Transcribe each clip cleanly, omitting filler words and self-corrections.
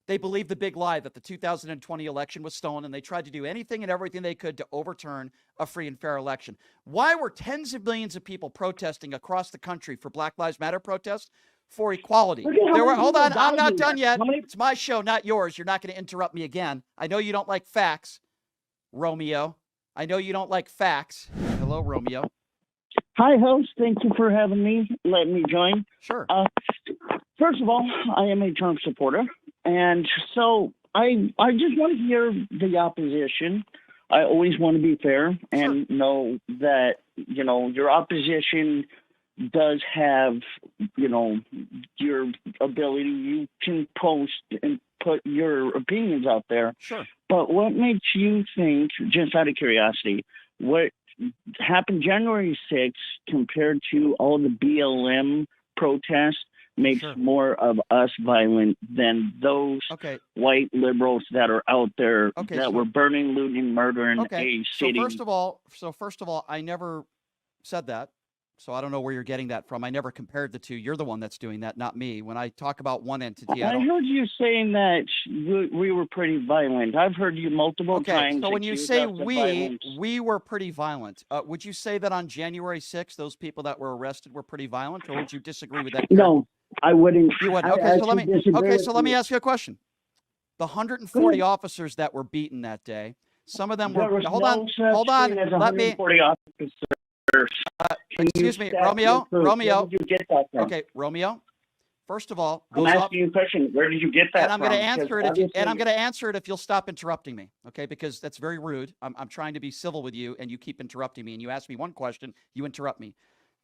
They believed the big lie that the 2020 election was stolen, and they tried to do anything and everything they could to overturn a free and fair election. Why were tens of millions of people protesting across the country for Black Lives Matter protests? For equality. Look at how There were, many hold people on, I'm died not in done that. yet. How many? It's my show, not yours. You're not going to interrupt me again. I know you don't like facts, Romeo. I know you don't like facts. Hello, Romeo. Hi, host. Thank you for having me. Let me join. Sure. First of all, I am a Trump supporter, and so I just want to hear the opposition. I always want to be fair and know that your opposition does have your ability. You can post and put your opinions out there. Sure. But what makes you think, just out of curiosity, what happened January 6th compared to all the BLM protests makes more of us violent than those white liberals that are out there that were burning, looting, murdering a city? So first of all, I never said that. So I don't know where you're getting that from. I never compared the two. You're the one that's doing that, not me. When I talk about one entity, I heard you saying that we were pretty violent. I've heard you multiple times. So when you say we were pretty violent, would you say that on January 6th, those people that were arrested were pretty violent, or would you disagree with that? No, I wouldn't. You wouldn't. Okay, so let me ask you a question. The 140 officers that were beaten that day, some of them were. Hold on. Let me. Excuse me, Romeo. Where did you get that from? Okay, Romeo. First of all, I'm asking you a question. Where did you get that from? And I'm going to answer it if you'll stop interrupting me, okay? Because that's very rude. I'm trying to be civil with you, and you keep interrupting me. And you ask me one question, you interrupt me.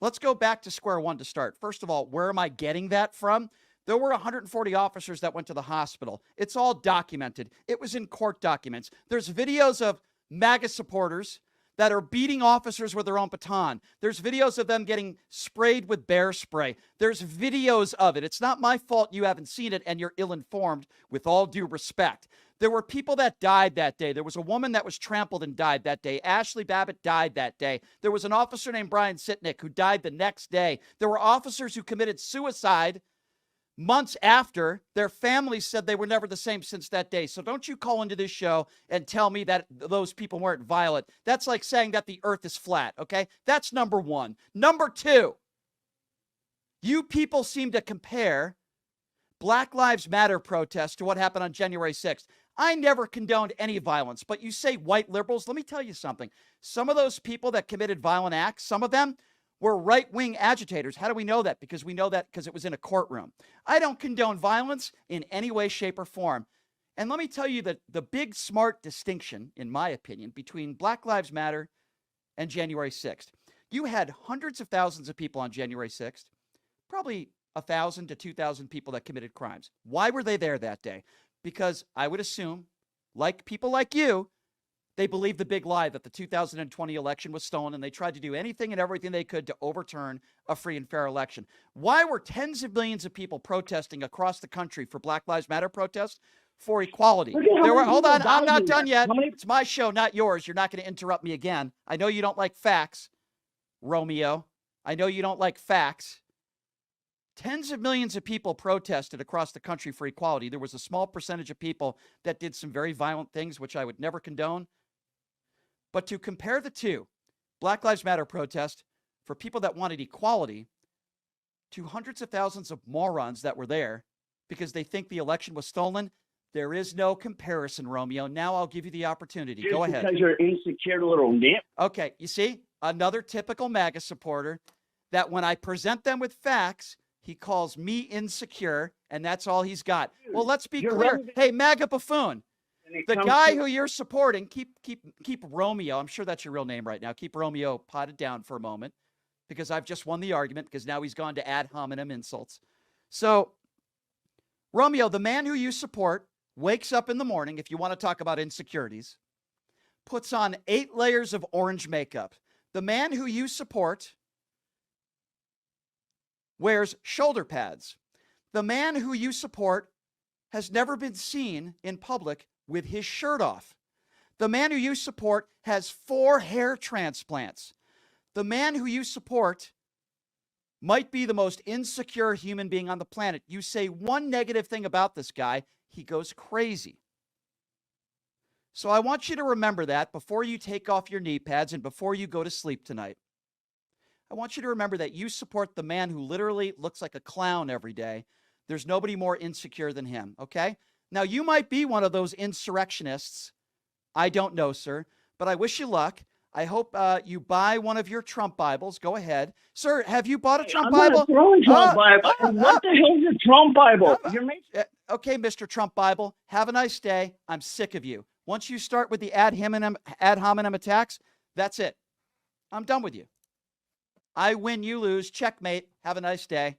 Let's go back to square one to start. First of all, where am I getting that from? There were 140 officers that went to the hospital. It's all documented. It was in court documents. There's videos of MAGA supporters that are beating officers with their own baton. There's videos of them getting sprayed with bear spray. There's videos of it. It's not my fault you haven't seen it and you're ill-informed, with all due respect. There were people that died that day. There was a woman that was trampled and died that day. Ashley Babbitt died that day. There was an officer named Brian Sitnick who died the next day. There were officers who committed suicide months after. Their families said they were never the same since that day. So don't you call into this show and tell me that those people weren't violent. That's like saying that the earth is flat, okay? That's number one. Number two, you people seem to compare Black Lives Matter protests to what happened on January 6th. I never condoned any violence, but you say white liberals. Let me tell you something. Some of those people that committed violent acts, some of them were right-wing agitators. How do we know that? Because we know that because it was in a courtroom. I don't condone violence in any way, shape, or form. And let me tell you that the big smart distinction, in my opinion, between Black Lives Matter and January 6th. You had hundreds of thousands of people on January 6th, probably 1,000 to 2,000 people that committed crimes. Why were they there that day? Because I would assume, like people like you, they believed the big lie that the 2020 election was stolen, and they tried to do anything and everything they could to overturn a free and fair election. Why were tens of millions of people protesting across the country for Black Lives Matter protests? For equality. Hold on, I'm not done yet. It's my show, not yours. You're not going to interrupt me again. I know you don't like facts, Romeo. I know you don't like facts. Tens of millions of people protested across the country for equality. There was a small percentage of people that did some very violent things, which I would never condone. But to compare the two, Black Lives Matter protest for people that wanted equality to hundreds of thousands of morons that were there because they think the election was stolen, there is no comparison, Romeo. Now I'll give you the opportunity. Go ahead. Because you're insecure little nip. Okay, you see, another typical MAGA supporter that when I present them with facts, he calls me insecure, and that's all he's got. Well, let's be clear. Hey, MAGA buffoon, the guy who you're supporting, keep Romeo. I'm sure that's your real name right now. Keep Romeo potted down for a moment, because I've just won the argument, because now he's gone to ad hominem insults. So, Romeo, the man who you support, wakes up in the morning, if you want to talk about insecurities, puts on 8 layers of orange makeup. The man who you support wears shoulder pads. The man who you support has never been seen in public with his shirt off. The man who you support has 4 hair transplants. The man who you support might be the most insecure human being on the planet. You say one negative thing about this guy, he goes crazy. So I want you to remember that before you take off your knee pads and before you go to sleep tonight. I want you to remember that you support the man who literally looks like a clown every day. There's nobody more insecure than him, okay? Now, you might be one of those insurrectionists. I don't know, sir, but I wish you luck. I hope you buy one of your Trump Bibles. Go ahead. Sir, have you bought a Trump Bible? I'm not throwing Trump Bible. What the hell is a Trump Bible? You're making... Okay, Mr. Trump Bible, have a nice day. I'm sick of you. Once you start with the ad hominem attacks, that's it. I'm done with you. I win, you lose. Checkmate. Have a nice day.